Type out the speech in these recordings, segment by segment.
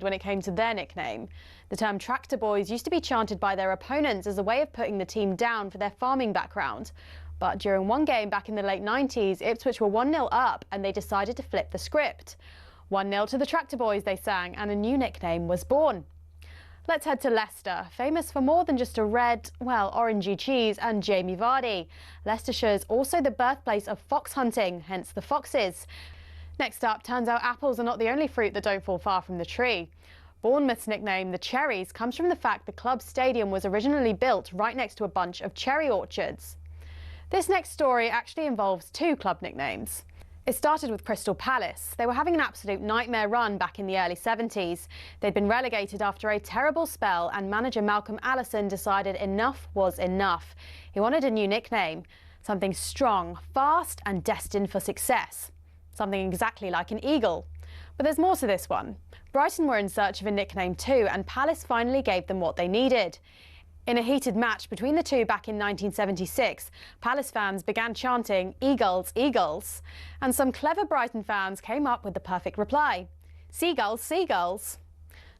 when it came to their nickname. The term tractor boys used to be chanted by their opponents as a way of putting the team down for their farming background. But during one game back in the late 90s, Ipswich were 1-0 up and they decided to flip the script. 1-0 to the tractor boys, they sang, and a new nickname was born. Let's head to Leicester, famous for more than just a red, well, orangey cheese and Jamie Vardy. Leicestershire's also the birthplace of fox hunting, hence the Foxes. Next up, turns out apples are not the only fruit that don't fall far from the tree. Bournemouth's nickname, the Cherries, comes from the fact the club's stadium was originally built right next to a bunch of cherry orchards. This next story actually involves two club nicknames. It started with Crystal Palace. They were having an absolute nightmare run back in the early 70s. They'd been relegated after a terrible spell, and manager Malcolm Allison decided enough was enough. He wanted a new nickname, something strong, fast and destined for success. Something exactly like an eagle. But there's more to this one. Brighton were in search of a nickname too, and Palace finally gave them what they needed. In a heated match between the two back in 1976, Palace fans began chanting, "Eagles, Eagles." And some clever Brighton fans came up with the perfect reply, "Seagulls, Seagulls."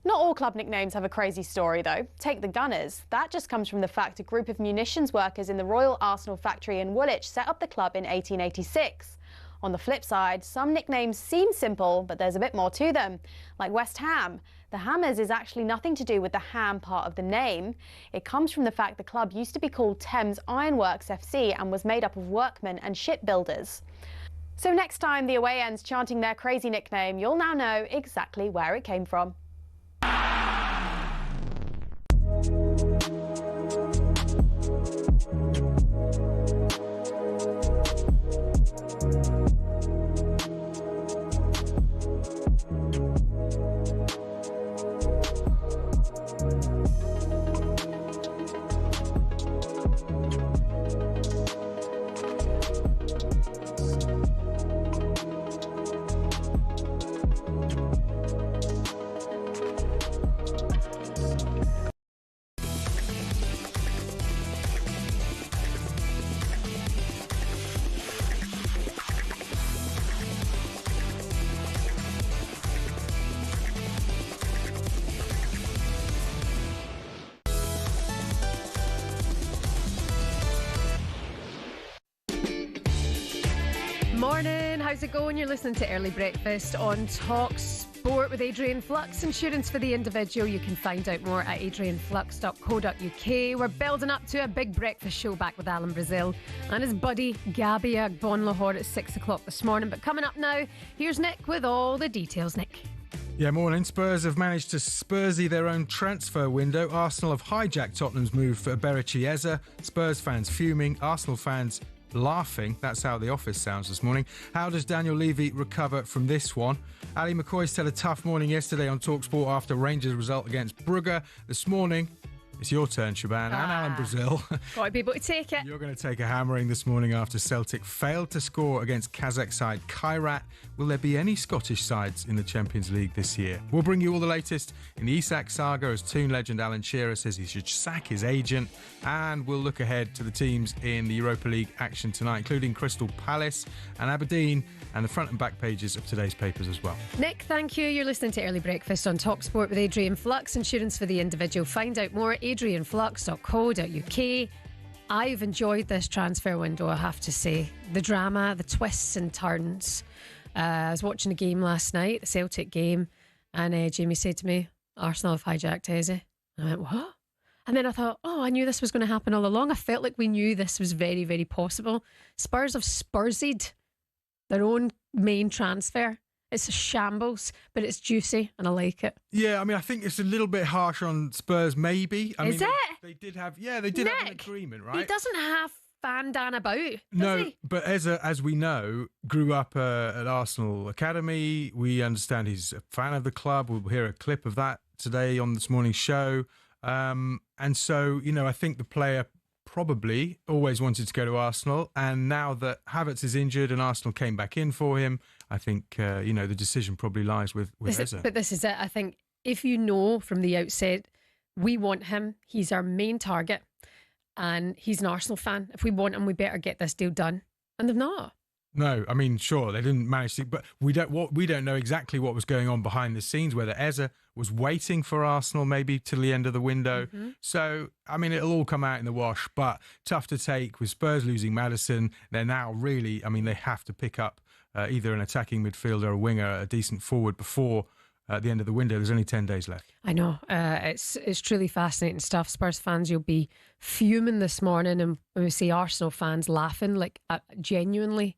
Not all club nicknames have a crazy story though. Take the Gunners. That just comes from the fact a group of munitions workers in the Royal Arsenal factory in Woolwich set up the club in 1886. On the flip side, some nicknames seem simple, but there's a bit more to them, like West Ham. The Hammers is actually nothing to do with the ham part of the name. It comes from the fact the club used to be called Thames Ironworks FC and was made up of workmen and shipbuilders. So next time the away end's chanting their crazy nickname, you'll now know exactly where it came from. Morning, how's it going? You're listening to Early Breakfast on talkSPORT with Adrian Flux. Insurance for the individual. You can find out more at adrianflux.co.uk. We're building up to a big breakfast show back with Alan Brazil and his buddy Gabby Agbonlahor at 6 o'clock this morning. But coming up now, here's Nick with all the details. Nick. Yeah, morning. Spurs have managed to Spursy their own transfer window. Arsenal have hijacked Tottenham's move for Berechi Eze. Spurs fans fuming. Arsenal fans laughing. That's how the office sounds this morning. How does Daniel Levy recover from this one? Ali McCoy's had a tough morning yesterday on talkSPORT after Rangers' result against Brugge. This morning, it's your turn, Shebahn, and Alan Brazil. Got to be able to take it. You're going to take a hammering this morning after Celtic failed to score against Kazakh side Kairat. Will there be any Scottish sides in the Champions League this year? We'll bring you all the latest in the Isak saga as Toon legend Alan Shearer says he should sack his agent. And we'll look ahead to the teams in the Europa League action tonight, including Crystal Palace and Aberdeen, and the front and back pages of today's papers as well. Nick, thank you. You're listening to Early Breakfast on talkSPORT with Adrian Flux. Insurance for the individual. Find out more at adrianflux.co.uk. I've enjoyed this transfer window, I have to say. The drama, the twists and turns. I was watching a game last night, the Celtic game, and Jamie said to me, "Arsenal have hijacked Eze." I went, "What?" And then I thought, I knew this was going to happen all along. I felt like we knew this was very, very possible. Spurs have Spursied their own main transfer. It's a shambles, but it's juicy and I like it. Yeah, I mean, I think it's a little bit harsh on Spurs, maybe. Is it? They did have an agreement, right? He doesn't have Fandan about, no, he? But as we know, grew up at Arsenal Academy. We understand he's a fan of the club. We'll hear a clip of that today on this morning's show. And so, I think the player probably always wanted to go to Arsenal. And now that Havertz is injured and Arsenal came back in for him, I think, the decision probably lies with Eze. But this is it. I think if you know from the outset, we want him, he's our main target, and he's an Arsenal fan. If we want him, we better get this deal done. And they've not. No, I mean, sure, they didn't manage to, but we don't know exactly what was going on behind the scenes, whether Eze was waiting for Arsenal maybe till the end of the window. So, I mean, it'll all come out in the wash, but tough to take with Spurs losing Maddison. They're now really, I mean, they have to pick up either an attacking midfielder, a winger, a decent forward before at the end of the window. There's only 10 days left. I know. It's truly fascinating stuff. Spurs fans, you'll be fuming this morning, and when we see Arsenal fans laughing, like genuinely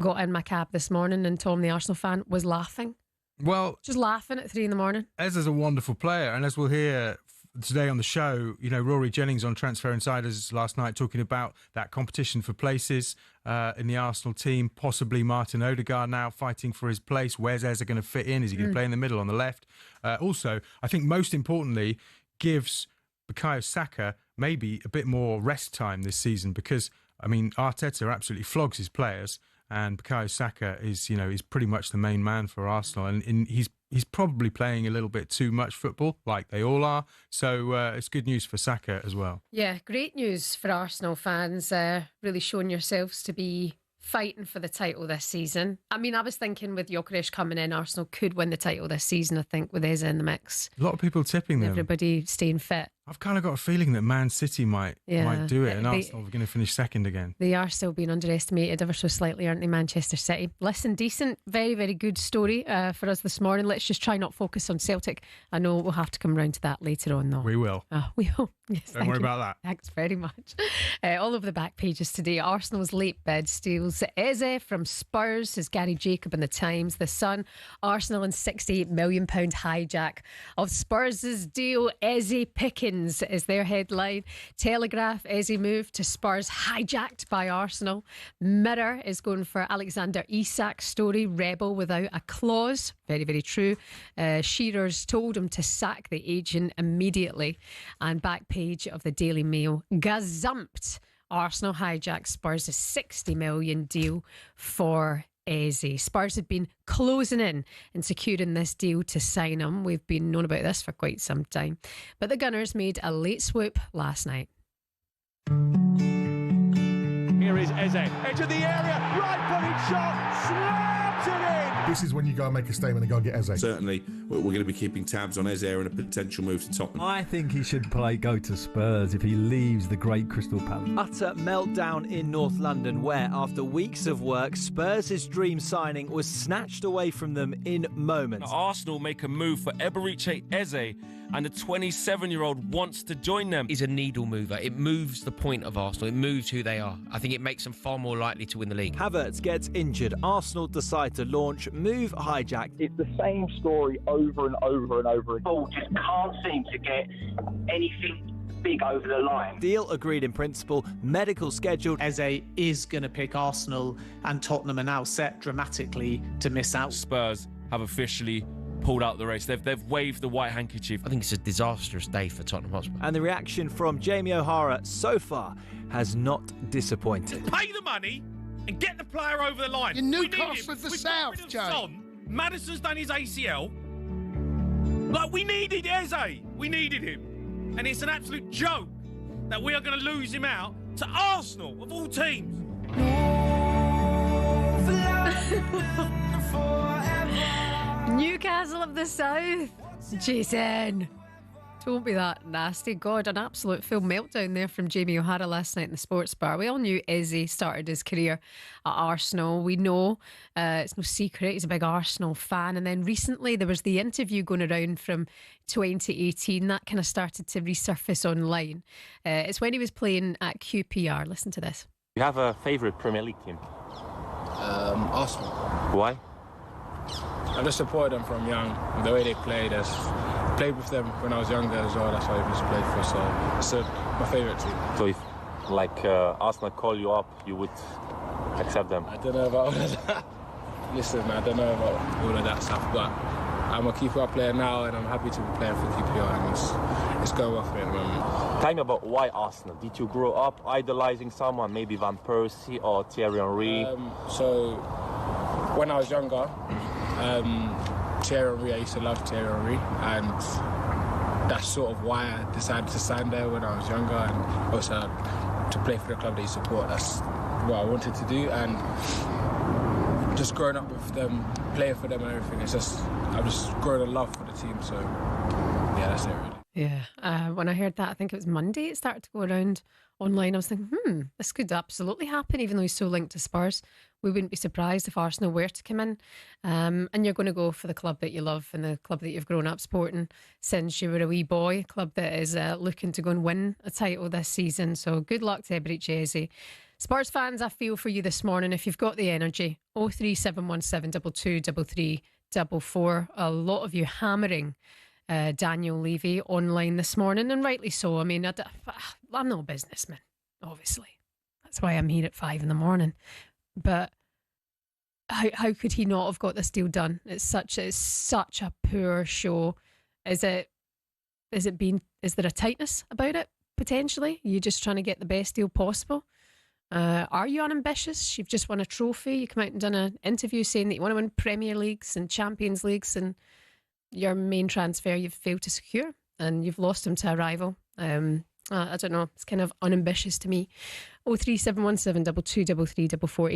got in my cab this morning and Tom, the Arsenal fan, was laughing. Well, just laughing at 3 a.m. Eze's a wonderful player, and as we'll hear today on the show, you know, Rory Jennings on Transfer Insiders last night talking about that competition for places in the Arsenal team, possibly Martin Odegaard now fighting for his place. Where's Eze going to fit in? Is he going to play in the middle, on the left? Also, I think most importantly, gives Bukayo Saka maybe a bit more rest time this season, because, I mean, Arteta absolutely flogs his players, and Bukayo Saka is pretty much the main man for Arsenal, and he's probably playing a little bit too much football, like they all are. So it's good news for Saka as well. Yeah, great news for Arsenal fans. Really showing yourselves to be fighting for the title this season. I mean, I was thinking with Gyökeres coming in, Arsenal could win the title this season, I think, with Eze in the mix. A lot of people tipping them. Everybody staying fit. I've kind of got a feeling that Man City might do it, and Arsenal are going to finish second again. They are still being underestimated ever so slightly, aren't they, Manchester City? Listen, decent, very, very good story for us this morning. Let's just try not focus on Celtic. I know we'll have to come round to that later on, though. We will. We will. Yes, Don't worry about that. Thanks very much. All over the back pages today, Arsenal's late bid steals Eze from Spurs, says Gary Jacob in the Times. The Sun, Arsenal and £68 million hijack of Spurs' deal. Eze Pickens is their headline. Telegraph, Eze move to Spurs hijacked by Arsenal. Mirror is going for Alexander Isak's story, rebel without a clause. Very, very true. Shearer's told him to sack the agent immediately. And back page of the Daily Mail, gazumped. Arsenal hijacked Spurs' £60 million deal for Eze. Spurs had been closing in and securing this deal to sign him. We've been known about this for quite some time. But the Gunners made a late swoop last night. Here is Eze, edge of the area, right-footed shot, slams it in! This is when you go and make a statement and go and get Eze. Certainly, we're going to be keeping tabs on Eze and a potential move to Tottenham. I think he should go to Spurs if he leaves the great Crystal Palace. Utter meltdown in North London, where, after weeks of work, Spurs' dream signing was snatched away from them in moments. Arsenal make a move for Eberechi Eze, and the 27-year-old wants to join them. He's a needle mover. It moves the point of Arsenal. It moves who they are. I think it makes them far more likely to win the league. Havertz gets injured. Arsenal decide to launch Move Hijacked. It's the same story over and over and over again. Ball just can't seem to get anything big over the line. Deal agreed in principle. Medical scheduled. Eze is going to pick Arsenal, and Tottenham are now set dramatically to miss out. Spurs have officially pulled out the race. They've waved the white handkerchief. I think it's a disastrous day for Tottenham Hotspur. And the reaction from Jamie O'Hara so far has not disappointed. Pay the money and get the player over the line. You're Newcastle of the South, Joe. Son. Maddison's done his ACL. Like, we needed Eze. We needed him. And it's an absolute joke that we are going to lose him out to Arsenal, of all teams. Newcastle of the South. Jason, don't be that nasty. God, an absolute full meltdown there from Jamie O'Hara last night in the sports bar. We all knew Eze started his career at Arsenal. We know it's no secret he's a big Arsenal fan. And then recently there was the interview going around from 2018 that kind of started to resurface online. It's when he was playing at QPR. Listen to this. You have a favourite Premier League team? Arsenal. Why? I just supported them from young. The way they played, I played with them when I was younger as well. That's what I just played for. So it's my favourite team. So if, Arsenal call you up, you would accept them? I don't know about all of that. Listen, I don't know about all of that stuff, but I'm a QPR player now, and I'm happy to be playing for QPR, and it's going well for me at the moment. Tell me about why Arsenal. Did you grow up idolising someone, maybe Van Persie or Thierry Henry? So when I was younger, Thierry Henry, I used to love Thierry Henry, and that's sort of why I decided to sign there when I was younger, and also to play for the club that you support. That's what I wanted to do, and just growing up with them, playing for them and everything, I've just grown a love for the team. So yeah, that's it really. Yeah, when I heard that, I think it was Monday, it started to go around online. I was thinking, this could absolutely happen, even though he's so linked to Spurs. We wouldn't be surprised if Arsenal were to come in. And you're going to go for the club that you love and the club that you've grown up supporting since you were a wee boy, a club that is looking to go and win a title this season. So good luck to Eberechi Eze. Spurs fans, I feel for you this morning. If you've got the energy, 03717 2233 44. A lot of you hammering Daniel Levy online this morning, and rightly so. I mean, I'm not a businessman, obviously. That's why I'm here at 5 in the morning. But how could he not have got this deal done? It's such a poor show. Is there a tightness about it, potentially? Are you just trying to get the best deal possible? Are you unambitious? You've just won a trophy. You come out and done an interview saying that you want to win Premier Leagues and Champions Leagues, and your main transfer you've failed to secure, and you've lost him to a rival. I don't know. It's kind of unambitious to me. 03717 2233 44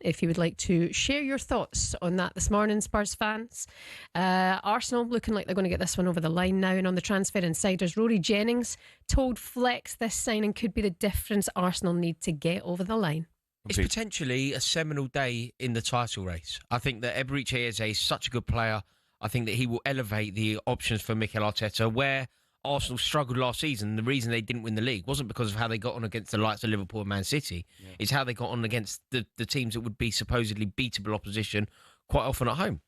if you would like to share your thoughts on that this morning, Spurs fans. Arsenal looking like they're going to get this one over the line now. And on the transfer insiders, Rory Jennings told Flex this signing could be the difference Arsenal need to get over the line. It's potentially a seminal day in the title race. I think that Eberechi Eze is such a good player. I think that he will elevate the options for Mikel Arteta. Where Arsenal struggled last season, the reason they didn't win the league wasn't because of how they got on against the likes of Liverpool and Man City. Yeah. It's how they got on against the teams that would be supposedly beatable opposition quite often at home.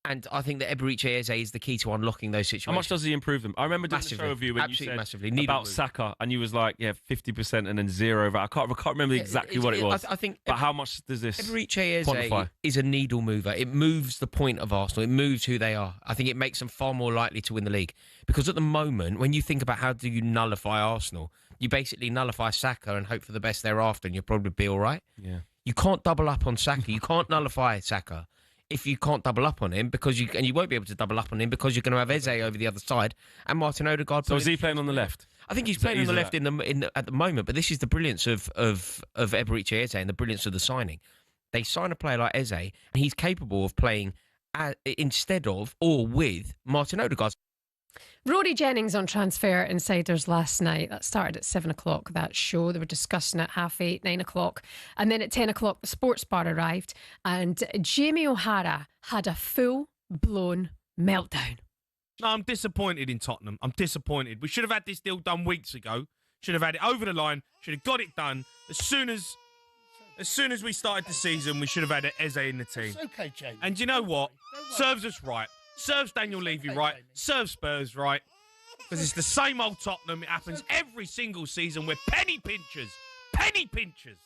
And I think that Eberechi Eze is the key to unlocking those situations. How much does he improve them? I remember doing the show with you when you said about Saka, and you was like, 50% and then 0. I can't remember exactly what it was. I think, but how much does this Eberechi Eze quantify? Is a needle mover. It moves the point of Arsenal. It moves who they are. I think it makes them far more likely to win the league. Because at the moment, when you think about how do you nullify Arsenal, you basically nullify Saka and hope for the best thereafter, and you'll probably be all right. Yeah. You can't double up on Saka. You can't nullify Saka if you can't double up on him, and you won't be able to double up on him because you're going to have Eze over the other side and Martin Odegaard. So is he playing on the left? I think he's playing on the left at the moment, but this is the brilliance of Eberechi Eze and the brilliance of the signing. They sign a player like Eze, and he's capable of playing instead of or with Martin Odegaard. Rory Jennings on Transfer Insiders last night. That started at 7 o'clock, that show. They were discussing at 8:30, 9 o'clock. And then at 10 o'clock, the sports bar arrived. And Jamie O'Hara had a full-blown meltdown. No, I'm disappointed in Tottenham. I'm disappointed. We should have had this deal done weeks ago. Should have had it over the line. Should have got it done. As soon as we started the season, we should have had Eze in the team. It's okay, Jamie. And you know what? Serves us right. Serves Daniel Levy right. Serves Spurs right. Because it's the same old Tottenham. It happens every single season. We're penny pinchers. Penny pinchers.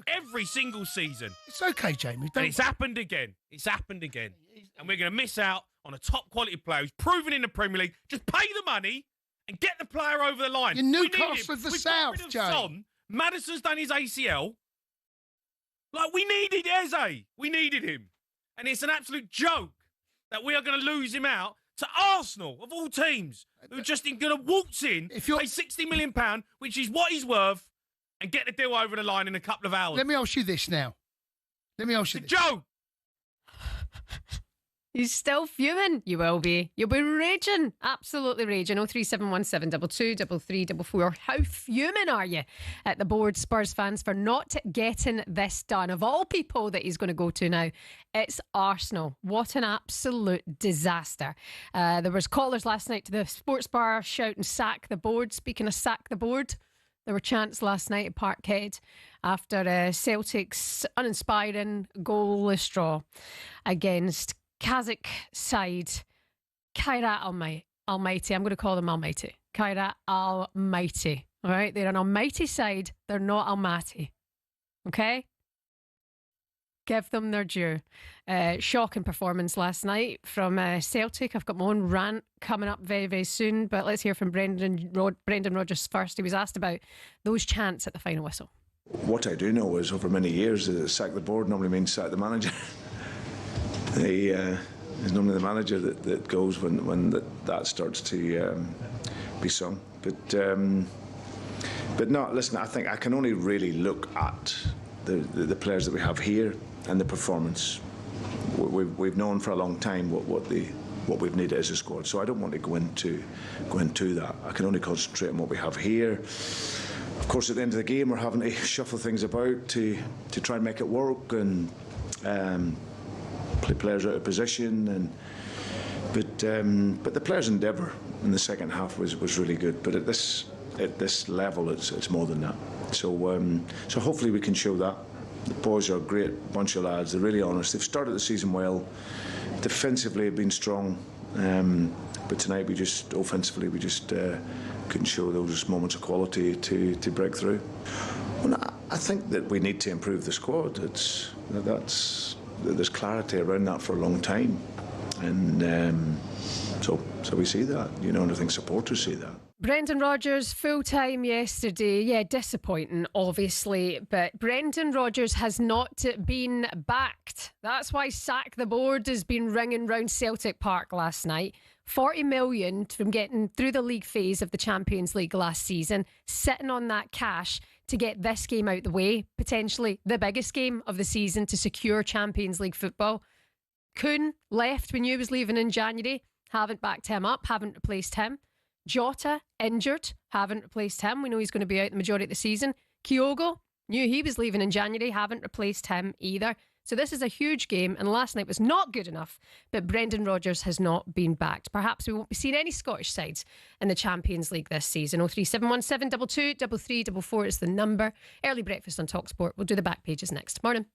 Every single season. It's okay, Jamie. And it's happened again. It's happened again. And we're going to miss out on a top quality player who's proven in the Premier League. Just pay the money and get the player over the line. You're Newcastle of the South, Jamie. Maddison's done his ACL. Like, we needed Eze. We needed him. And it's an absolute joke that we are going to lose him out to Arsenal, of all teams, who are just going to waltz in, pay £60 million, which is what he's worth, and get the deal over the line in a couple of hours. Let me ask you this now. Joe! He's still fuming. You will be. You'll be raging. Absolutely raging. 03717 223344. How fuming are you at the board, Spurs fans, for not getting this done? Of all people that he's going to go to now, it's Arsenal. What an absolute disaster. There was callers last night to the sports bar shouting, sack the board. Speaking of sack the board, there were chants last night at Parkhead after Celtic's uninspiring goalless draw against Kazakh side Kairat Almighty. I'm going to call them Almighty. Kairat Almighty. All right, they're an almighty side. They're not Almaty. Okay, give them their due. Shocking performance last night from Celtic. I've got my own rant coming up very, very soon, but let's hear from Brendan Rodgers first. He was asked about those chants at the final whistle. What I do know is over many years, sack the board normally means sack the manager. It's normally the manager that goes when that starts to be sung. But no, listen, I think I can only really look at the players that we have here and the performance. We've known for a long time what we've needed as a squad. So I don't want to go into that. I can only concentrate on what we have here. Of course, at the end of the game, we're having to shuffle things about to try and make it work and play players out of position. But the players' endeavour in the second half was really good. But at this level, it's more than that. So hopefully we can show that. The boys are a great bunch of lads. They're really honest. They've started the season well. Defensively, have been strong. But tonight, offensively, we just couldn't show those moments of quality to break through. Well, I think that we need to improve the squad. There's clarity around that for a long time, and so we see that. And I think supporters see that. Brendan Rodgers, full-time yesterday. Yeah, disappointing, obviously. But Brendan Rodgers has not been backed. That's why Sack the Board has been ringing round Celtic Park last night. 40 million from getting through the league phase of the Champions League last season, sitting on that cash to get this game out the way, potentially the biggest game of the season to secure Champions League football. Kuhn left when you was leaving in January. Haven't backed him up, haven't replaced him. Jota, injured, haven't replaced him. We know he's going to be out the majority of the season. Kyogo, knew he was leaving in January, haven't replaced him either. So this is a huge game, and last night was not good enough, but Brendan Rodgers has not been backed. Perhaps we won't be seeing any Scottish sides in the Champions League this season. 03717 22 3344 is the number. Early breakfast on talkSPORT. We'll do the back pages next. Morning.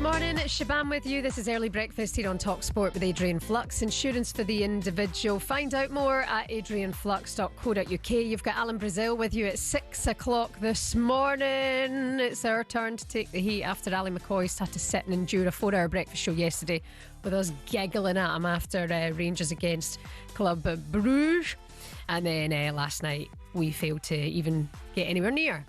morning, it's Shebahn with you. This is Early Breakfast here on talkSPORT with Adrian Flux. Insurance for the individual. Find out more at adrianflux.co.uk. You've got Alan Brazil with you at 6 o'clock this morning. It's our turn to take the heat after Ali McCoy had to sit and endure a 4-hour breakfast show yesterday with us giggling at him after Rangers against Club Bruges. And then last night we failed to even get anywhere near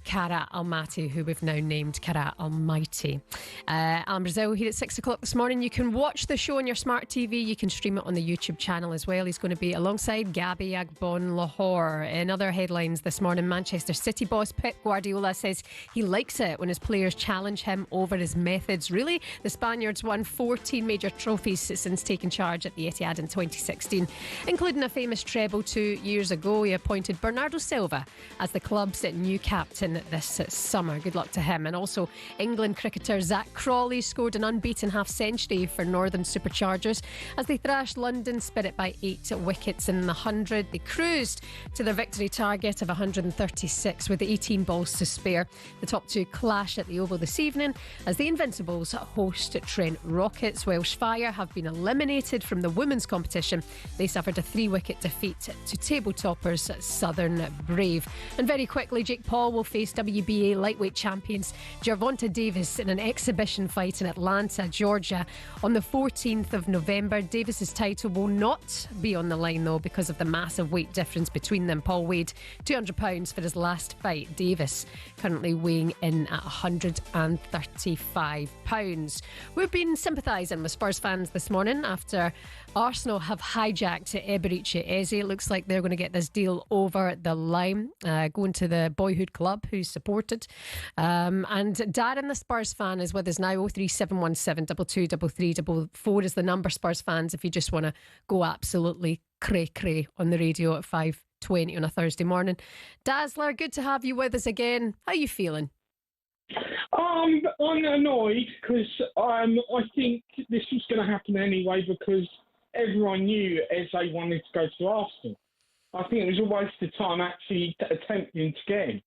Karat Almaty, who we've now named Karat Almighty. Alan Brazil here at 6 o'clock this morning. You can watch the show on your smart TV. You can stream it on the YouTube channel as well. He's going to be alongside Gabby Agbon-Lahore. In other headlines this morning, Manchester City boss Pep Guardiola says he likes it when his players challenge him over his methods. Really, the Spaniards won 14 major trophies since taking charge at the Etihad in 2016, including a famous treble 2 years ago. He appointed Bernardo Silva as the club's new captain this summer. Good luck to him. And also, England cricketer Zach Crawley scored an unbeaten half-century for Northern Superchargers as they thrashed London Spirit by 8 wickets in the 100. They cruised to their victory target of 136 with 18 balls to spare. The top two clash at the Oval this evening as the Invincibles host Trent Rockets. Welsh Fire have been eliminated from the women's competition. They suffered a 3-wicket defeat to table toppers Southern Brave. And very quickly, Jake Paul will face WBA lightweight champions Gervonta Davis in an exhibition fight in Atlanta, Georgia on the 14th of November. Davis's title will not be on the line though because of the massive weight difference between them. Paul weighed 200 pounds for his last fight. Davis currently weighing in at 135 pounds. We've been sympathising with Spurs fans this morning after Arsenal have hijacked Eberechi Eze. It looks like they're going to get this deal over the line, going to the boyhood club who's supported. And Darren, the Spurs fan, is with us now. 03717 223344 is the number, Spurs fans, if you just want to go absolutely cray-cray on the radio at 5:20 on a Thursday morning. Dazzler, good to have you with us again. How are you feeling? I'm annoyed because I think this was going to happen anyway because everyone knew Eze wanted to go to Arsenal. I think it was a waste of time actually attempting to get him.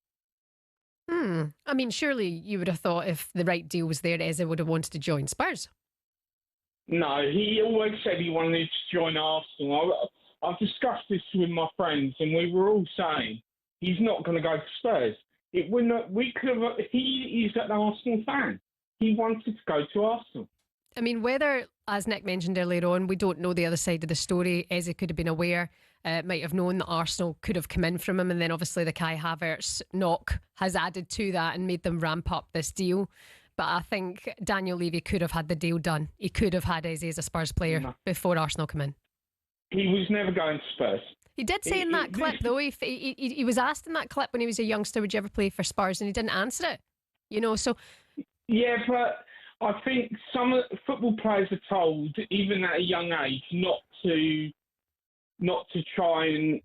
I mean, surely you would have thought if the right deal was there, Eze would have wanted to join Spurs. No, he always said he wanted to join Arsenal. I've discussed this with my friends and we were all saying he's not going to go to Spurs. He is an Arsenal fan. He wanted to go to Arsenal. I mean, whether, as Nick mentioned earlier on, we don't know the other side of the story. Eze could have been aware, might have known that Arsenal could have come in from him, and then obviously the Kai Havertz knock has added to that and made them ramp up this deal. But I think Daniel Levy could have had the deal done. He could have had Eze as a Spurs player before Arsenal come in. He was never going to Spurs. He did say in that clip, though, he was asked in that clip when he was a youngster, would you ever play for Spurs? And he didn't answer it. You know, so... Yeah, but I think some football players are told, even at a young age, not to try and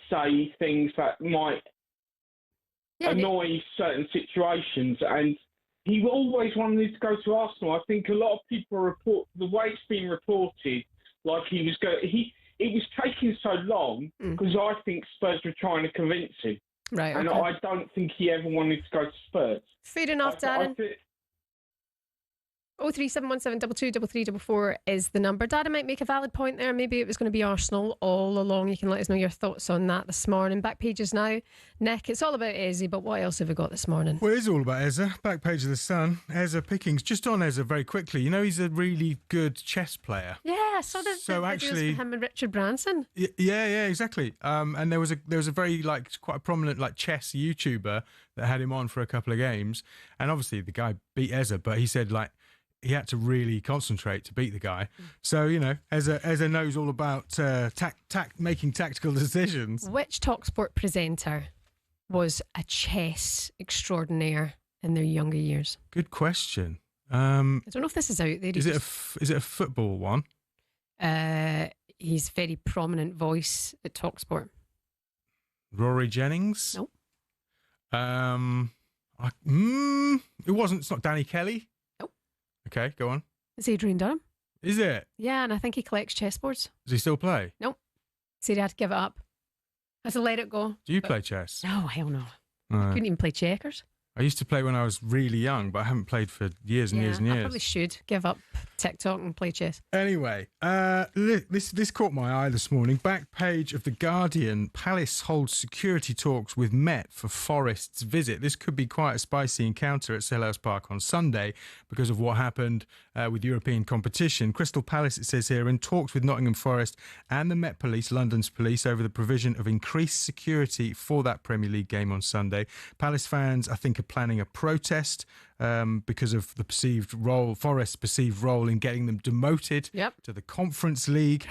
say things that might annoy certain situations. And he always wanted to go to Arsenal. I think a lot of people report the way it's been reported, like he was going. It was taking so long because I think Spurs were trying to convince him. Right. And I don't think he ever wanted to go to Spurs. Fair enough, Darren. 03717 223344 is the number. Darren might make a valid point there. Maybe it was going to be Arsenal all along. You can let us know your thoughts on that this morning. Back pages now. Nick, it's all about Eze, but what else have we got this morning? Well, it is all about Eze. Back page of the Sun. Eze pickings. Just on Eze very quickly. You know, he's a really good chess player. Yeah, I saw the videos with him and Richard Branson. Yeah, exactly. And there was a very quite a prominent chess YouTuber that had him on for a couple of games, and obviously the guy beat Eze, but he said he had to really concentrate to beat the guy. So, you know, Eze knows all about making tactical decisions. Which talkSPORT presenter was a chess extraordinaire in their younger years? Good question. I don't know if this is out there. Is it a football one? He's a very prominent voice at talkSPORT. Rory Jennings? No. It wasn't. It's not Danny Kelly? Nope. Okay, go on. It's Adrian Dunham. Is it? Yeah, and I think he collects chessboards. Does he still play? Nope. Said he had to give it up. I had to let it go. Do you play chess? No, hell no. Right. I couldn't even play checkers. I used to play when I was really young, but I haven't played for years and years and years. I probably should give up TikTok and play chess. Anyway, this caught my eye this morning. Back page of The Guardian, Palace holds security talks with Met for Forest's visit. This could be quite a spicy encounter at Selhurst Park on Sunday because of what happened with European competition. Crystal Palace, it says here, in talks with Nottingham Forest and the Met Police, London's police, over the provision of increased security for that Premier League game on Sunday. Palace fans, I think, are planning a protest because of the Forest's perceived role in getting them demoted to the Conference League.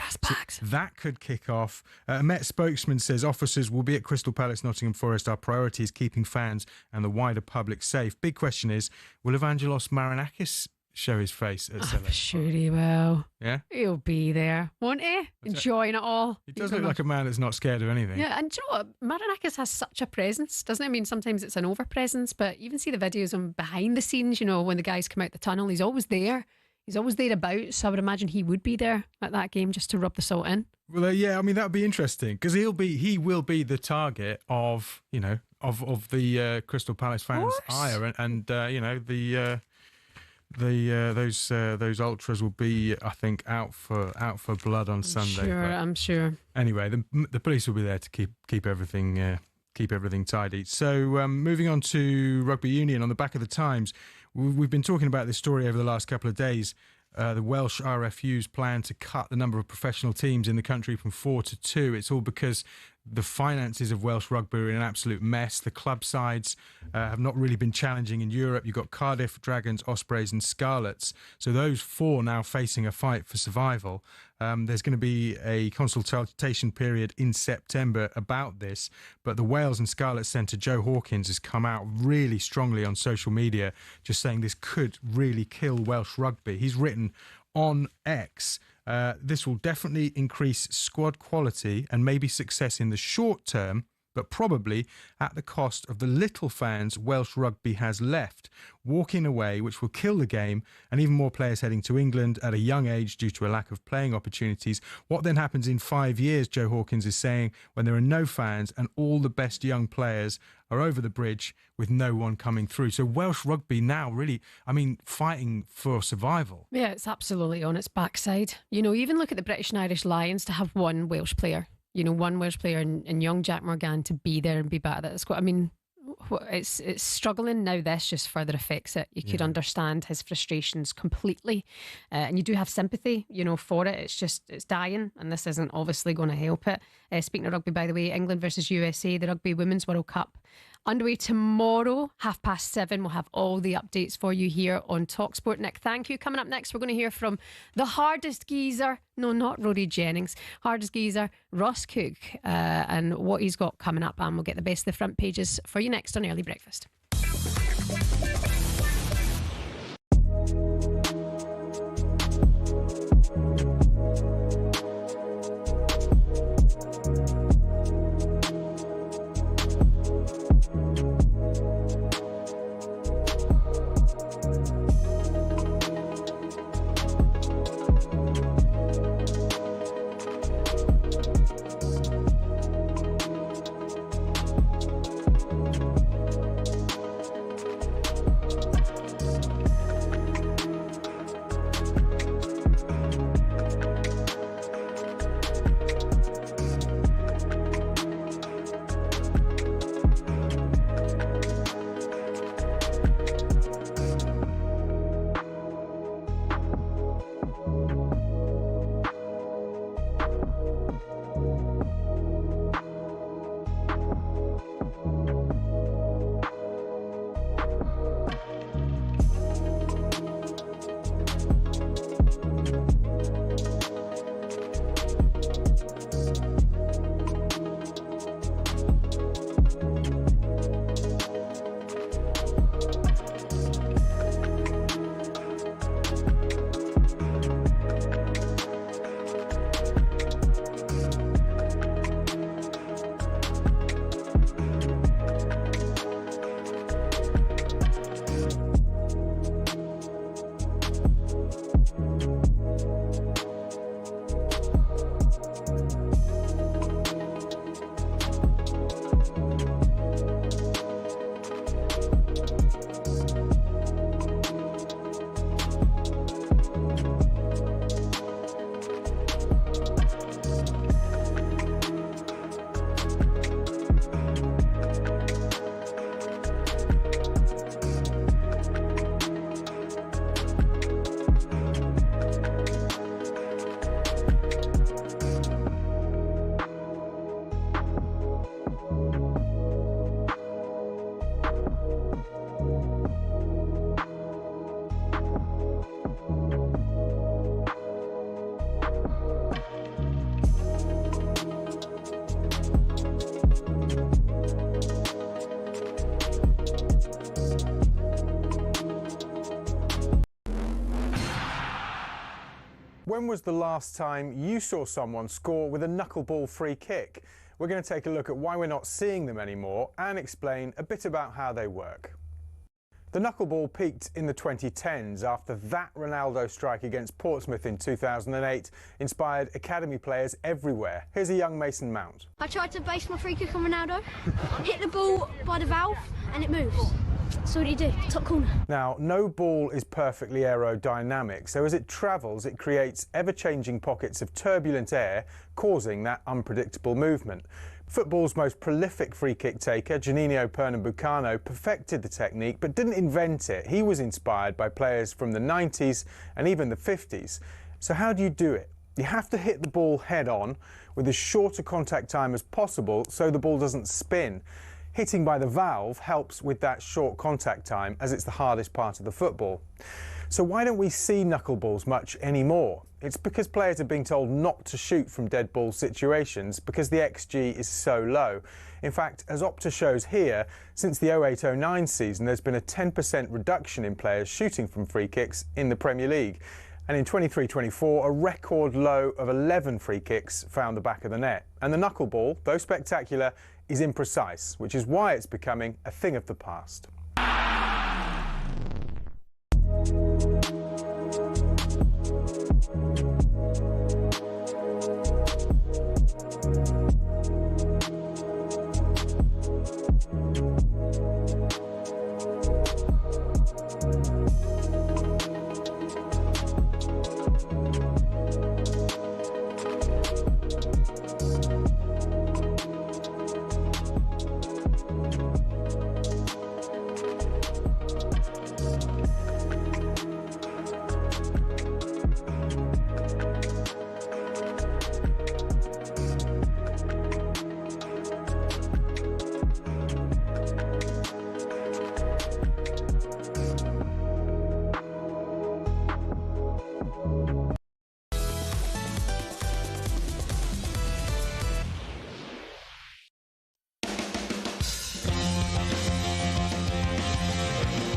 So that could kick off. A Met spokesman says officers will be at Crystal Palace, Nottingham Forest. Our priority is keeping fans and the wider public safe. Big question is, will Evangelos Marinakis show his face at Selhurst? I'm sure he will. Yeah? He'll be there, won't he? Enjoying it all. He does look like a man that's not scared of anything. Yeah, and do you know what? Marinakis has such a presence, doesn't it? I mean, sometimes it's an over-presence, but you even see the videos on behind the scenes, you know, when the guys come out the tunnel, he's always there. He's always there about, so I would imagine he would be there at that game just to rub the salt in. Well, yeah, I mean, that would be interesting because he will be the target of, you know, of the Crystal Palace fans' ire, and you know, those ultras will be, I think, out for blood on Sunday. Sure, I'm sure. Anyway, the police will be there to keep everything tidy. So moving on to rugby union, on the back of the Times, we've been talking about this story over the last couple of days. The Welsh RFU's plan to cut the number of professional teams in the country from 4 to 2. It's all because the finances of Welsh rugby are in an absolute mess. The club sides have not really been challenging in Europe. You've got Cardiff, Dragons, Ospreys and Scarlets. So those four now facing a fight for survival. There's going to be a consultation period in September about this. But the Wales and Scarlets centre, Joe Hawkins, has come out really strongly on social media, just saying this could really kill Welsh rugby. He's written on X, this will definitely increase squad quality and maybe success in the short term, but probably at the cost of the little fans Welsh rugby has left, walking away, which will kill the game, and even more players heading to England at a young age due to a lack of playing opportunities. What then happens in 5 years, Joe Hawkins is saying, when there are no fans and all the best young players are over the bridge with no one coming through? So Welsh rugby now really, I mean, fighting for survival. Yeah, it's absolutely on its backside. You know, even look at the British and Irish Lions to have one Welsh player. You know, one Welsh player and young Jack Morgan to be there and be back at that squad. I mean, it's struggling now. This just further affects it. You could understand his frustrations completely, and you do have sympathy, you know, for it. It's dying, and this isn't obviously going to help it. Speaking of rugby, by the way, England versus USA, the Rugby Women's World Cup underway tomorrow, 7:30. We'll have all the updates for you here on talkSPORT. Nick, thank you. Coming up next, we're going to hear from the hardest geezer. No, not Rory Jennings. Hardest geezer, Ross Cook, and what he's got coming up. And we'll get the best of the front pages for you next on Early Breakfast. When was the last time you saw someone score with a knuckleball free kick? We're going to take a look at why we're not seeing them anymore and explain a bit about how they work. The knuckleball peaked in the 2010s after that Ronaldo strike against Portsmouth in 2008 inspired academy players everywhere. Here's a young Mason Mount. I tried to base my free kick on Ronaldo, hit the ball by the valve and it moves. So what do you do? Top corner. Now, no ball is perfectly aerodynamic, so as it travels it creates ever-changing pockets of turbulent air, causing that unpredictable movement. Football's most prolific free-kick taker, Juninho Pernambucano, perfected the technique but didn't invent it. He was inspired by players from the 90s and even the 50s. So how do you do it? You have to hit the ball head-on with as short a contact time as possible so the ball doesn't spin. Hitting by the valve helps with that short contact time, as it's the hardest part of the football. So why don't we see knuckleballs much anymore? It's because players are being told not to shoot from dead ball situations because the XG is so low. In fact, as Opta shows here, since the 08-09 season there's been a 10% reduction in players shooting from free kicks in the Premier League. And in 23-24, a record low of 11 free kicks found the back of the net. And the knuckleball, though spectacular, is imprecise, which is why it's becoming a thing of the past.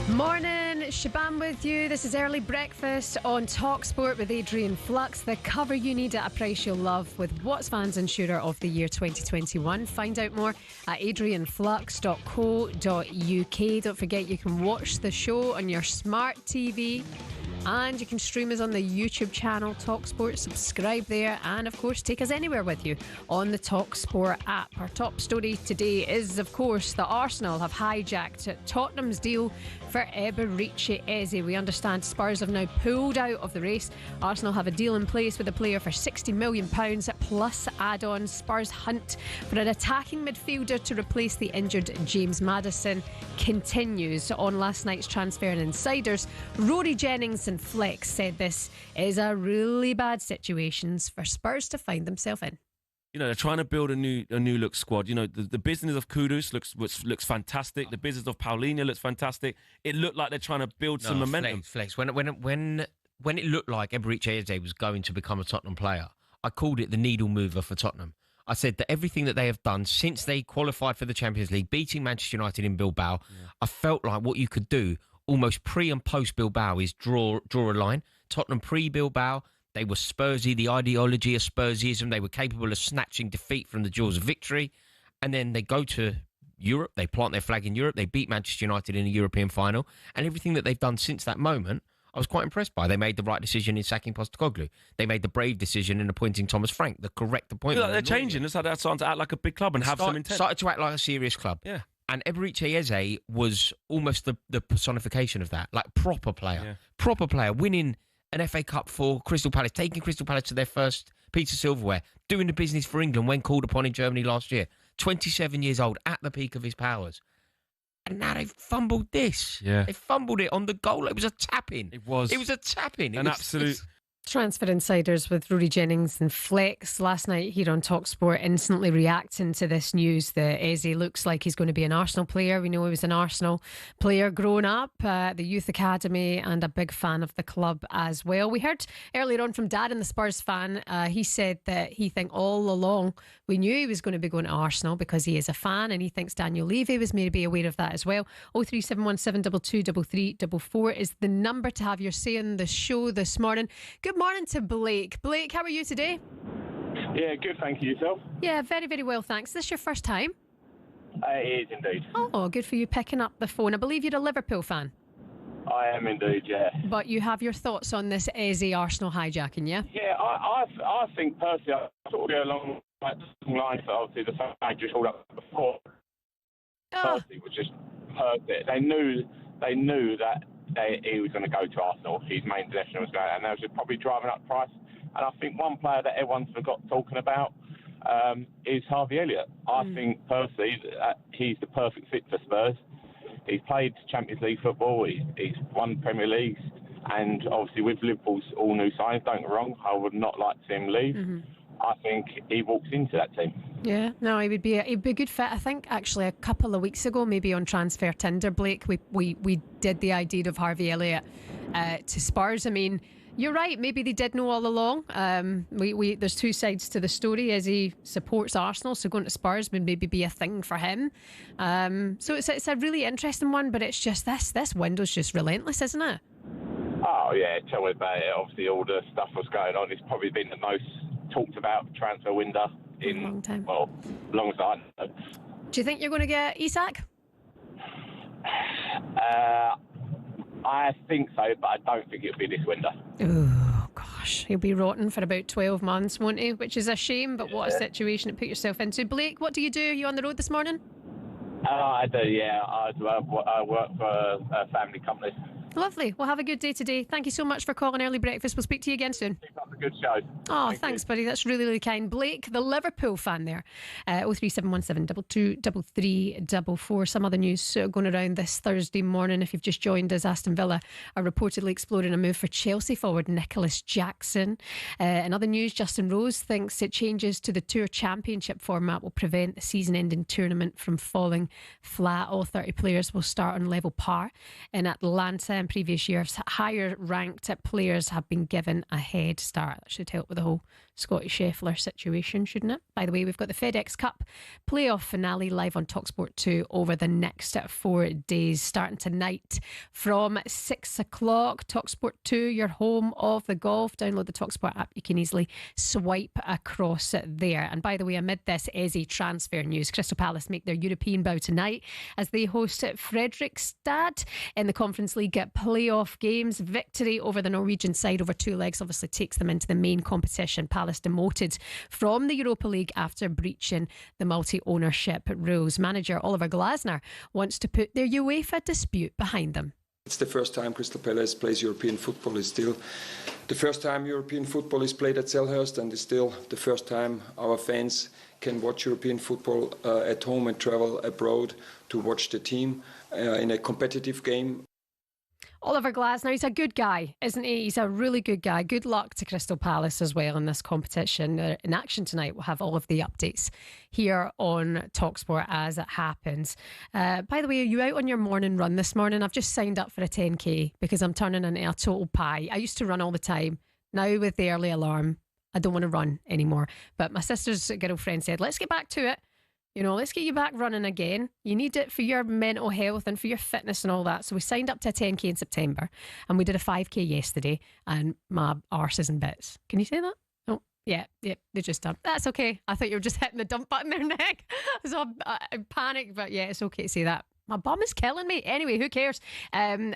Morning, Shebahn with you. This is Early Breakfast on talkSPORT with Adrian Flux. The cover you need at a price you'll love with What's Fans Insurer of the Year 2021. Find out more at adrianflux.co.uk. Don't forget you can watch the show on your smart TV and you can stream us on the YouTube channel talkSPORT. Subscribe there and of course take us anywhere with you on the talkSPORT app. Our top story today is of course that Arsenal have hijacked Tottenham's deal for Eberechi Eze. We understand Spurs have now pulled out of the race. Arsenal have a deal in place with the player for £60 million plus add-ons. Spurs hunt for an attacking midfielder to replace the injured James Maddison continues. On last night's Transfer and Insiders, Rory Jennings and Flex said this is a really bad situation for Spurs to find themselves in. You know, they're trying to build a new look squad. You know, the business of Kudus looks fantastic. The business of Paulinho looks fantastic. It looked like they're trying to build some momentum. Flex. When it looked like Eberechi Eze was going to become a Tottenham player, I called it the needle mover for Tottenham. I said that everything that they have done since they qualified for the Champions League, beating Manchester United in Bilbao, I felt like what you could do almost pre and post Bilbao is draw a line. Tottenham pre-Bilbao, they were Spursy, the ideology of Spursism. They were capable of snatching defeat from the jaws of victory. And then they go to Europe, they plant their flag in Europe, they beat Manchester United in a European final. And everything that they've done since that moment, I was quite impressed by. They made the right decision in sacking Postecoglou. They made the brave decision in appointing Thomas Frank, the correct appointment. They're changing. It's like they're starting to act like a big club and have some intent. Started to act like a serious club. Yeah. And Eberechi Eze was almost the personification of that. Like proper player. Proper player. Winning an FA Cup for Crystal Palace, taking Crystal Palace to their first piece of silverware, doing the business for England when called upon in Germany last year. 27 years old, at the peak of his powers. And now they've fumbled this. Yeah. They fumbled it on the goal. It was a tap-in. It was a tap-in. An absolute... Transfer Insiders with Rory Jennings and Flex last night here on talkSPORT, instantly reacting to this news that Eze looks like he's going to be an Arsenal player. We know he was an Arsenal player growing up, the youth academy, and a big fan of the club as well. We heard earlier on from Darren, the Spurs fan. He said that he think all along we knew he was going to be going to Arsenal because he is a fan, and he thinks Daniel Levy was maybe aware of that as well. 03717223344 is the number to have your say in the show this morning. Good Good morning to Blake. Blake, how are you today? Yeah, good, thank you. Yourself? Yeah, very, very well, thanks. Is this your first time? It is indeed. Oh, good for you picking up the phone. I believe you're a Liverpool fan. I am indeed, yeah. But you have your thoughts on this Eze Arsenal hijacking, yeah? Yeah, I think personally, I sort of go along like lines that obviously the fact just called up before. Personally, was just perfect. They knew that he was going to go to Arsenal. His main possession was going, and they was just probably driving up price. And I think one player that everyone's forgot talking about is Harvey Elliott. I think personally that he's the perfect fit for Spurs. He's played Champions League football. He's won Premier Leagues, and obviously with Liverpool's all new signings, don't get me wrong, I would not like to see him leave. I think he walks into that team. Yeah, no, he'd be a good fit. I think actually a couple of weeks ago, maybe on Transfer Tinder, Blake, we did the idea of Harvey Elliott to Spurs. I mean, you're right. Maybe they did know all along. There's two sides to the story. As he supports Arsenal, so going to Spurs would maybe be a thing for him. So it's a really interesting one. But it's just this window's just relentless, isn't it? Oh yeah, tell me about it. Obviously, all the stuff was going on. It's probably been the most talked about transfer window in a long time. Well, long as I know. Do you think you're going to get Isak? I think so, but I don't think it'll be this window. Oh, gosh. He'll be rotten for about 12 months, won't he? Which is a shame, but what a situation to put yourself into. Blake, what do you do? Are you on the road this morning? I do, yeah. I work for a family company. Lovely. Well, have a good day today. Thank you so much for calling Early Breakfast. We'll speak to you again soon. Keep up the good show. Oh, thanks, buddy. That's really, really kind. Blake, the Liverpool fan there. 03717 22344. Some other news going around this Thursday morning. If you've just joined us, Aston Villa are reportedly exploring a move for Chelsea forward Nicholas Jackson. In other news, Justin Rose thinks it changes to the Tour Championship format will prevent the season-ending tournament from falling flat. All 30 players will start on level par in Atlanta. In previous years, higher ranked players have been given a head start. That should help with the whole Scotty Scheffler situation, shouldn't it? By the way, we've got the FedEx Cup playoff finale live on talkSPORT 2 over the next 4 days, starting tonight from 6 o'clock. talkSPORT 2, your home of the golf. Download the talkSPORT app. You can easily swipe across there. And by the way, amid this Eze transfer news, Crystal Palace make their European bow tonight as they host Fredrikstad in the Conference League playoff games. Victory over the Norwegian side over 2 legs obviously takes them into the main competition. Palace demoted from the Europa League after breaching the multi-ownership rules. Manager Oliver Glasner wants to put their UEFA dispute behind them. It's the first time Crystal Palace plays European football. It's still the first time European football is played at Selhurst, and it's still the first time our fans can watch European football at home and travel abroad to watch the team in a competitive game. Oliver Glasner, he's a good guy, isn't he? He's a really good guy. Good luck to Crystal Palace as well in this competition. They're in action tonight. We'll have all of the updates here on talkSPORT as it happens. By the way, are you out on your morning run this morning? I've just signed up for a 10k because I'm turning into a total pie. I used to run all the time. Now with the early alarm, I don't want to run anymore. But my sister's girlfriend said, let's get back to it. You know, let's get you back running again. You need it for your mental health and for your fitness and all that. So we signed up to a 10k in September and we did a 5k yesterday and my arse is in bits. Can you say that? Oh, yeah, they just done. That's okay. I thought you were just hitting the dump button there, Nick. So I panicked, but yeah, it's okay to say that. My bum is killing me. Anyway, who cares?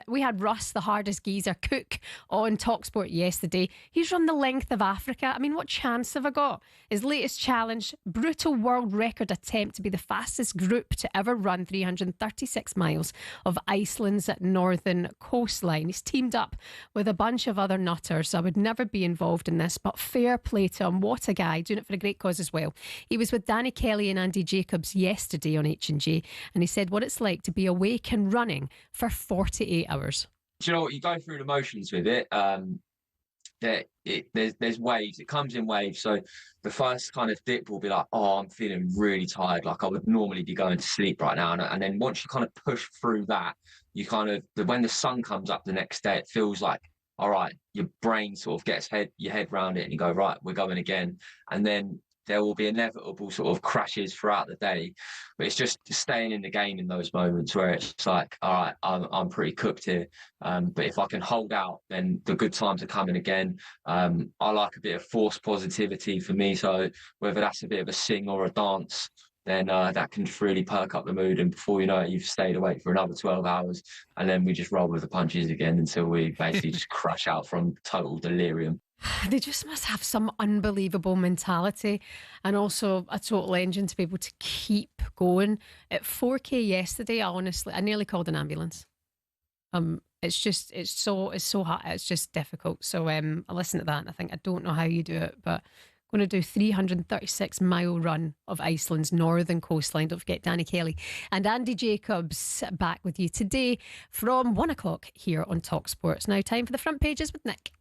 We had Russ, the hardest geezer, Cook, on talkSPORT yesterday. He's run the length of Africa. I mean, what chance have I got? His latest challenge, brutal world record attempt to be the fastest group to ever run 336 miles of Iceland's northern coastline. He's teamed up with a bunch of other nutters. I would never be involved in this, but fair play to him. What a guy, doing it for a great cause as well. He was with Danny Kelly and Andy Jacobs yesterday on H&J, and he said what it's like to be awake and running for 48 hours. Do you know what? You go through the motions with it. There's waves. It comes in waves. So the first kind of dip will be like, oh, I'm feeling really tired. Like I would normally be going to sleep right now. And then once you kind of push through that, you kind of, when the sun comes up the next day, it feels like, all right, your brain sort of gets your head around it and you go, right, we're going again. And then there will be inevitable sort of crashes throughout the day. But it's just staying in the game in those moments where it's like, all right, I'm pretty cooked here. But if I can hold out, then the good times are coming again. I like a bit of forced positivity for me. So whether that's a bit of a sing or a dance, then that can really perk up the mood. And before you know it, you've stayed awake for another 12 hours. And then we just roll with the punches again until we basically just crash out from total delirium. They just must have some unbelievable mentality and also a total engine to be able to keep going. At 4K yesterday, I nearly called an ambulance. It's so hard. It's just difficult. So I listen to that and I think, I don't know how you do it, but going to do 336-mile run of Iceland's northern coastline. Don't forget Danny Kelly and Andy Jacobs back with you today from 1 o'clock here on talkSPORT. It's now time for the front pages with Nick.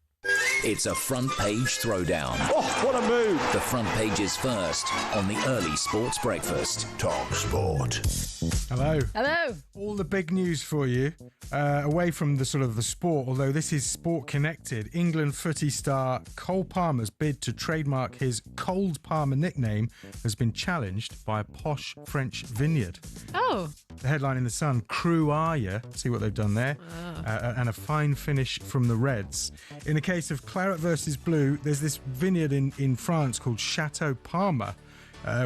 It's a front page throwdown. Oh, what a move! The front pages first on the early sports breakfast. talkSPORT. Hello. Hello. All the big news for you. Away from the sort of the sport, although this is sport connected. England footy star Cole Palmer's bid to trademark his Cold Palmer nickname has been challenged by a posh French vineyard. Oh. The headline in The Sun, Crew Are Ya? See what they've done there. And a fine finish from the Reds. In the case of Claret versus Blue, there's this vineyard in France called Chateau Palmer,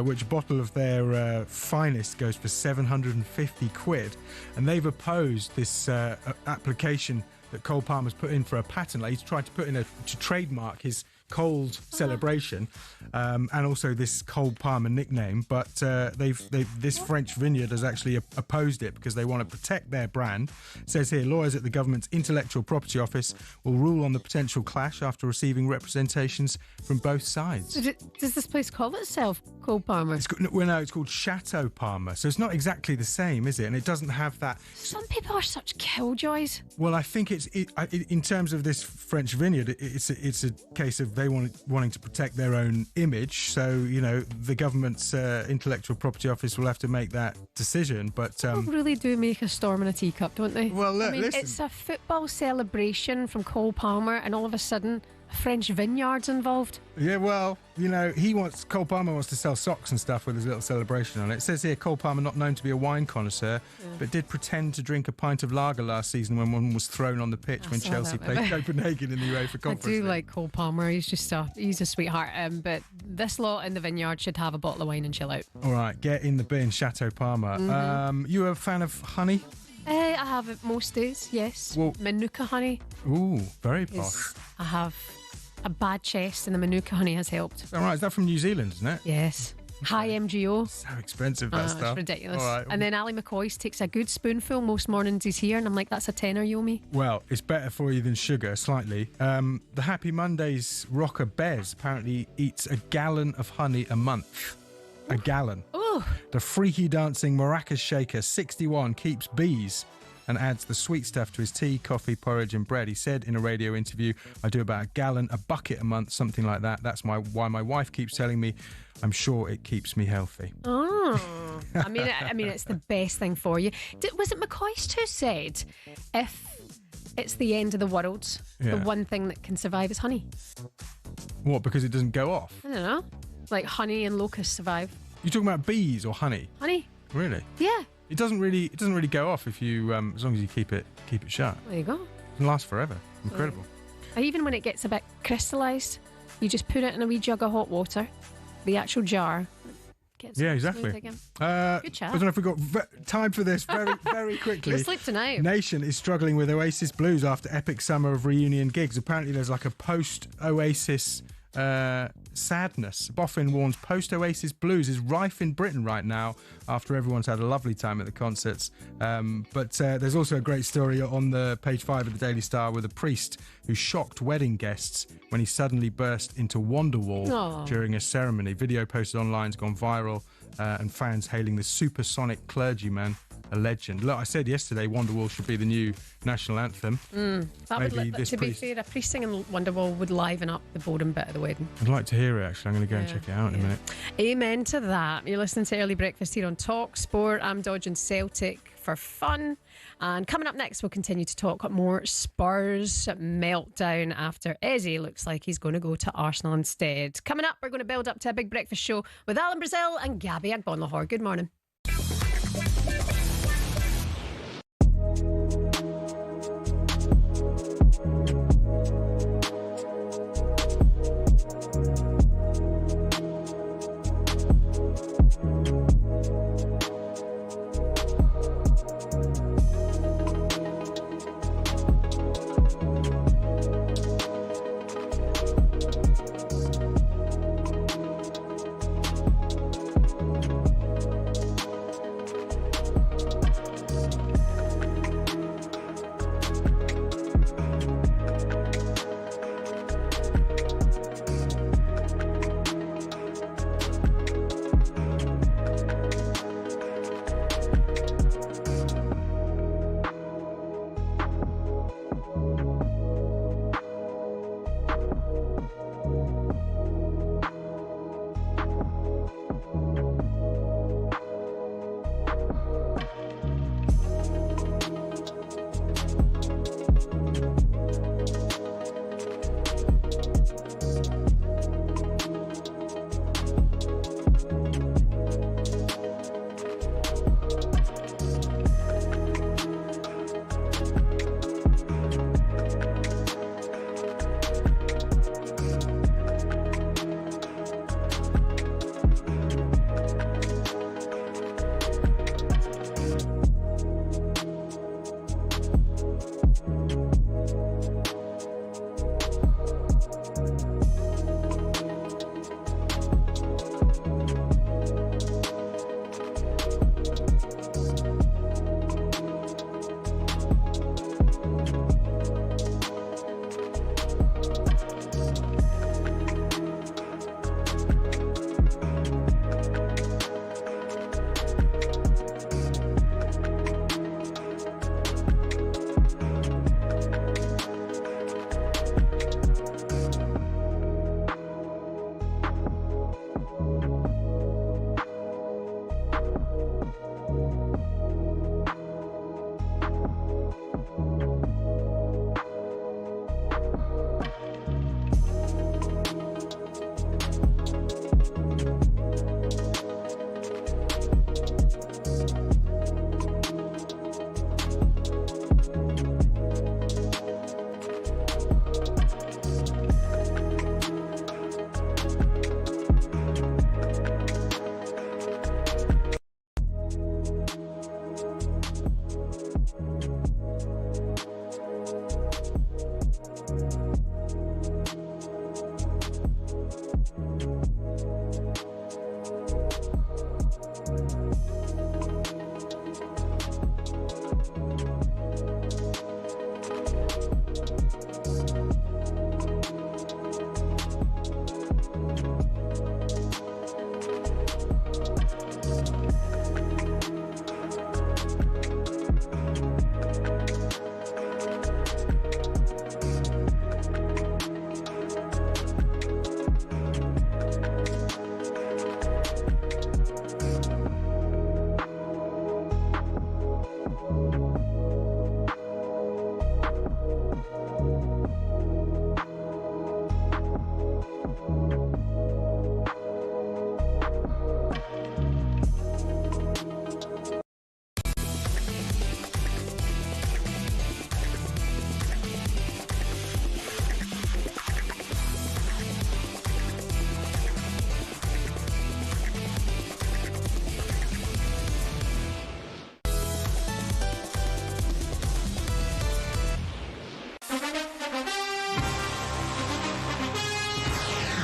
which a bottle of their finest goes for 750 quid. And they've opposed this application that Cole Palmer's put in for a patent. Like he's tried to put in to trademark his cold celebration and also this Cold Palmer nickname, but this French vineyard has actually opposed it because they want to protect their brand. It says here, lawyers at the government's intellectual property office will rule on the potential clash after receiving representations from both sides. Does this place call itself Cold Palmer? It's called Chateau Palmer, so it's not exactly the same, is it? And it doesn't have that. Some people are such killjoys. Well, I think in terms of this French vineyard, it's a case of they wanting to protect their own image. So, the government's intellectual property office will have to make that decision. But people really do make a storm in a teacup, don't they? Well, listen. It's a football celebration from Cole Palmer, and all of a sudden, French vineyards involved. Yeah, well, Cole Palmer wants to sell socks and stuff with his little celebration on it. It says here, Cole Palmer, not known to be a wine connoisseur, but did pretend to drink a pint of lager last season when one was thrown on the pitch when Chelsea played Copenhagen in the UEFA Conference League. I do like Cole Palmer. He's a sweetheart. But this lot in the vineyard should have a bottle of wine and chill out. All right, get in the bin, Chateau Palmer. Mm-hmm. You a fan of honey? I have it most days, yes. Well, Manuka honey. Ooh, very posh. I have a bad chest and the Manuka honey has helped. All right, is that from New Zealand, isn't it? Yes. High MGO. So expensive, that stuff. It's ridiculous. All right. And then Ali McCoy's takes a good spoonful most mornings he's here, and I'm like, that's a tenner, you owe me. Well, it's better for you than sugar, slightly. The Happy Mondays rocker Bez apparently eats a gallon of honey a month. A gallon. Oh. The freaky dancing maracas shaker 61 keeps bees and adds the sweet stuff to his tea, coffee, porridge and bread. He said in a radio interview, I do about a gallon, a bucket a month, something like that. That's why my wife keeps telling me I'm sure it keeps me healthy. Oh. I mean, it's the best thing for you. Was it McCoy's who said, if it's the end of the world, the one thing that can survive is honey? What, because it doesn't go off? I don't know. Like honey and locusts survive. You're talking about bees or honey? Honey. Really? Yeah. It doesn't really go off if you as long as you keep it shut. There you go. It can last forever. Incredible. Even when it gets a bit crystallised, you just put it in a wee jug of hot water, the actual jar. Yeah, exactly. Good chat. I don't know if we've got time for this very, very quickly. You'll sleep tonight. Nation is struggling with Oasis blues after epic summer of reunion gigs. Apparently there's like a post-Oasis sadness. Boffin warns post-Oasis blues is rife in Britain right now after everyone's had a lovely time at the concerts. But there's also a great story on the page 5 of the Daily Star with a priest who shocked wedding guests when he suddenly burst into Wonderwall during a ceremony. Video posted online has gone viral and fans hailing the supersonic clergyman a legend. Look, I said yesterday Wonderwall should be the new national anthem. To be fair, a priest singing Wonderwall would liven up the boredom bit of the wedding. I'd like to hear it, actually. I'm going to go and check it out in a minute. Amen to that. You're listening to Early Breakfast here on talkSPORT. I'm dodging Celtic for fun. And coming up next, we'll continue to talk more Spurs meltdown after Eze looks like he's going to go to Arsenal instead. Coming up, we're going to build up to a big breakfast show with Alan Brazil and Gabby Agbonlahor. Good morning.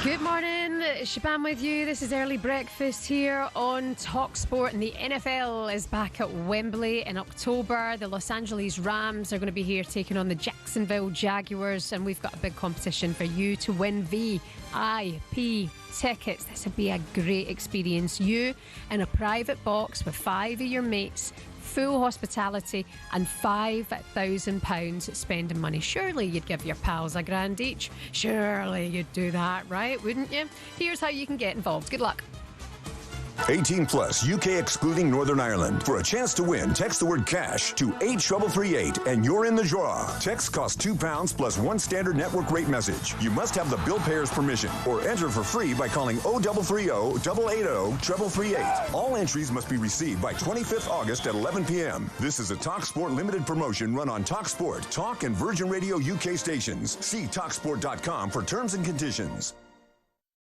Good morning, Shebahn with you. This is Early Breakfast here on talkSPORT, and the NFL is back at Wembley in October. The Los Angeles Rams are going to be here taking on the Jacksonville Jaguars, and we've got a big competition for you to win VIP tickets. This would be a great experience. You in a private box with 5 of your mates, full hospitality and £5,000 spending money. Surely you'd give your pals a grand each. Surely you'd do that, right? Wouldn't you? Here's how you can get involved. Good luck. 18 plus, UK excluding Northern Ireland. For a chance to win, text the word cash to 83338 and you're in the draw. Text costs £2 plus one standard network rate message. You must have the bill payer's permission or enter for free by calling 0330 880 338. All entries must be received by 25th August at 11 p.m. This is a talkSPORT limited promotion run on talkSPORT, Talk and Virgin Radio UK stations. See talksport.com for terms and conditions.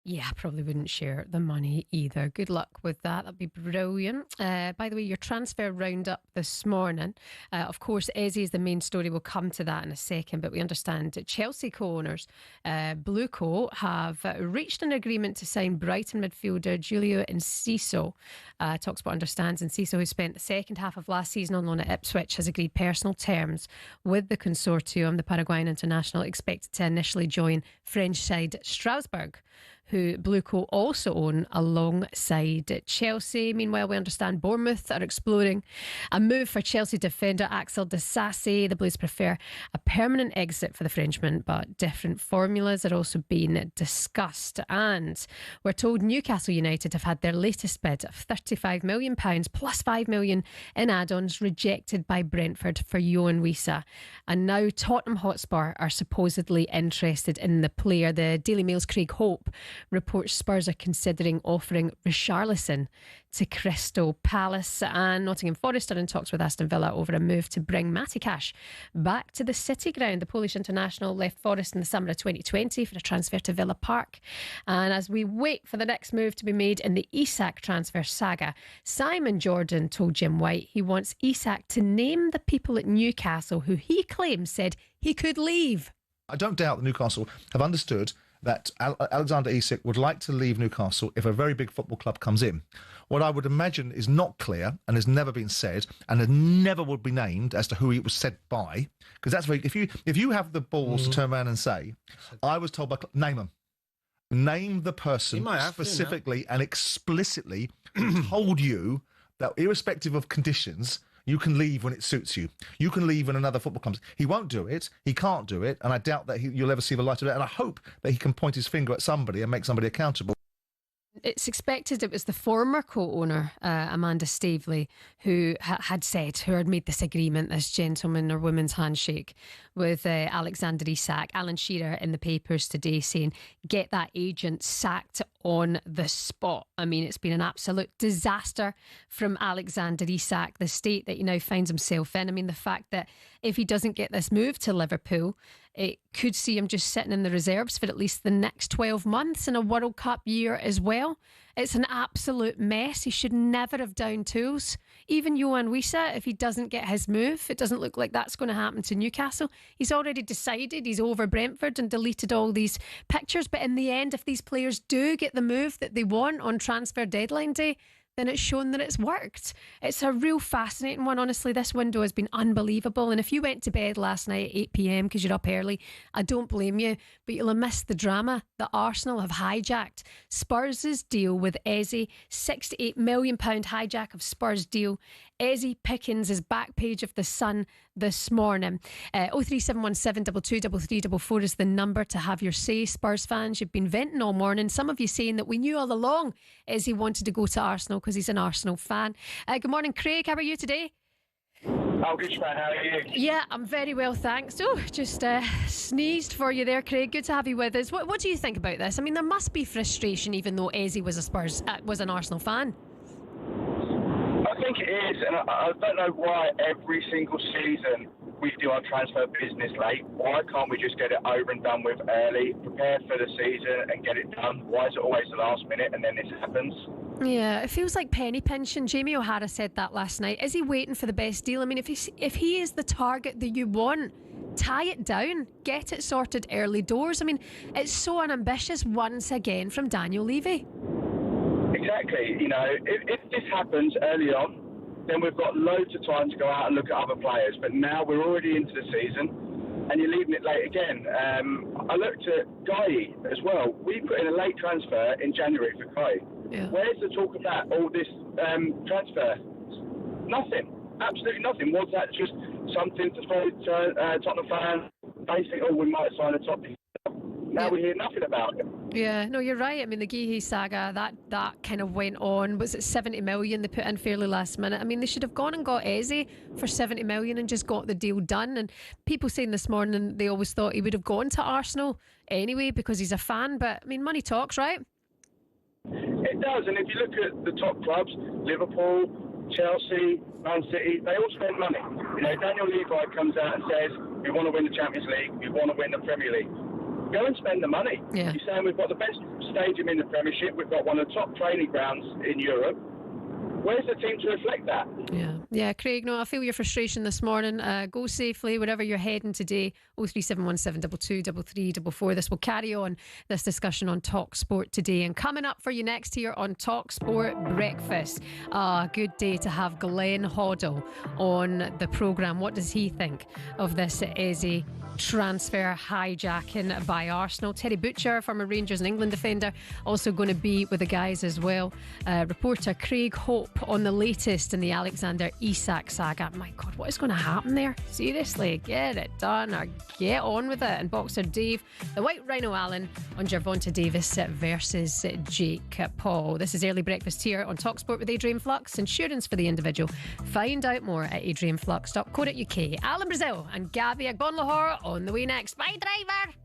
Yeah, I probably wouldn't share the money either. Good luck with that. That'd be brilliant. By the way, your transfer roundup this morning. Of course, Eze is the main story. We'll come to that in a second. But we understand that Chelsea co-owners, Blueco, have reached an agreement to sign Brighton midfielder Julio Enciso. talkSPORT understands Enciso, who spent the second half of last season on loan at Ipswich, has agreed personal terms with the consortium. The Paraguayan international expected to initially join French side Strasbourg, who Blueco also own alongside Chelsea. Meanwhile, we understand Bournemouth are exploring a move for Chelsea defender Axel Disasi. The Blues prefer a permanent exit for the Frenchman, but different formulas are also being discussed. And we're told Newcastle United have had their latest bid of £35 million plus £5 million in add-ons rejected by Brentford for Yohan Wissa. And now Tottenham Hotspur are supposedly interested in the player. The Daily Mail's Craig Hope reports Spurs are considering offering Richarlison to Crystal Palace, and Nottingham Forest are in talks with Aston Villa over a move to bring Matty Cash back to the City Ground. The Polish international left Forest in the summer of 2020 for a transfer to Villa Park, and as we wait for the next move to be made in the Isak transfer saga, Simon Jordan told Jim White he wants Isak to name the people at Newcastle who he claims said he could leave. I don't doubt that Newcastle have understood that Alexander Isak would like to leave Newcastle if a very big football club comes in. What I would imagine is not clear and has never been said and has never would be named as to who it was said by, because that's very, if you have the balls to turn around and say, I was told by, name them. Name the person specifically and explicitly told you that irrespective of conditions, you can leave when it suits you. You can leave when another football comes. He won't do it. He can't do it. And I doubt that you'll ever see the light of it. And I hope that he can point his finger at somebody and make somebody accountable. It's expected it was the former co-owner, Amanda Stavely, who had made this agreement, this gentleman or woman's handshake with Alexander Isak. Alan Shearer in the papers today saying, get that agent sacked on the spot. I mean, it's been an absolute disaster from Alexander Isak, the state that he now finds himself in. I mean, the fact that if he doesn't get this move to Liverpool, it could see him just sitting in the reserves for at least the next 12 months in a World Cup year as well. It's an absolute mess. He should never have down tools. Even Yohan Wissa, if he doesn't get his move, it doesn't look like that's going to happen to Newcastle. He's already decided he's over Brentford and deleted all these pictures. But in the end, if these players do get the move that they want on transfer deadline day, then it's shown that it's worked. It's a real fascinating one. Honestly, this window has been unbelievable. And if you went to bed last night at 8 p.m. because you're up early, I don't blame you, but you'll have missed the drama that Arsenal have hijacked Spurs' deal with Eze. £6 to £8 million hijack of Spurs' deal. Eze Pickens is back page of The Sun this morning. 03717 223344 is the number to have your say. Spurs fans, you've been venting all morning. Some of you saying that we knew all along Eze wanted to go to Arsenal because he's an Arsenal fan. Good morning, Craig. How are you today? Oh, good, man. How are you? Yeah, I'm very well, thanks. Oh, just sneezed for you there, Craig. Good to have you with us. What do you think about this? I mean, there must be frustration, even though Eze was an Arsenal fan. I think it is, and I don't know why every single season we do our transfer business late. Why can't we just get it over and done with early, prepare for the season and get it done? Why is it always the last minute and then this happens? Yeah, it feels like penny pinching. Jamie O'Hara said that last night. Is he waiting for the best deal? I mean, if he is the target that you want, tie it down, get it sorted early doors. I mean, it's so unambitious once again from Daniel Levy. Exactly. You know, if this happens early on, then we've got loads of time to go out and look at other players. But now we're already into the season, and you're leaving it late again. I looked at Guy as well. We put in a late transfer in January for Guy. Yeah. Where's the talk about all this transfer? Nothing. Absolutely nothing. Was that just something to throw Tottenham fans? Basically, we might sign a top. Now we hear nothing about it. Yeah, no, you're right. I mean, the Geehy saga, that kind of went on. Was it 70 million they put in fairly last minute? I mean, they should have gone and got Eze for 70 million and just got the deal done. And people saying this morning they always thought he would have gone to Arsenal anyway because he's a fan. But, I mean, money talks, right? It does, and if you look at the top clubs, Liverpool, Chelsea, Man City, they all spend money. You know, Daniel Levy comes out and says, we want to win the Champions League, we want to win the Premier League. Go and spend the money. Yeah. You're saying we've got the best stadium in the Premiership, we've got one of the top training grounds in Europe. Where's the team to reflect that? Yeah, Craig, no, I feel your frustration this morning. Go safely wherever you're heading today. 03717 22 33 This will carry on this discussion on talkSPORT today. And coming up for you next here on talkSPORT Breakfast, good day to have Glenn Hoddle on the programme. What does he think of this Eze transfer hijacking by Arsenal? Terry Butcher, former Rangers and England defender, also going to be with the guys as well. Reporter Craig Hope on the latest in the Alexander Isak saga. My God, what is going to happen there? Seriously, get it done or get on with it. And Boxer Dave, the White Rhino Allen on Gervonta Davis versus Jake Paul. This is Early Breakfast here on talkSPORT with Adrian Flux. Insurance for the individual. Find out more at adrianflux.co.uk. Alan Brazil and Gabby Agbonlahor on the way next. Bye, driver.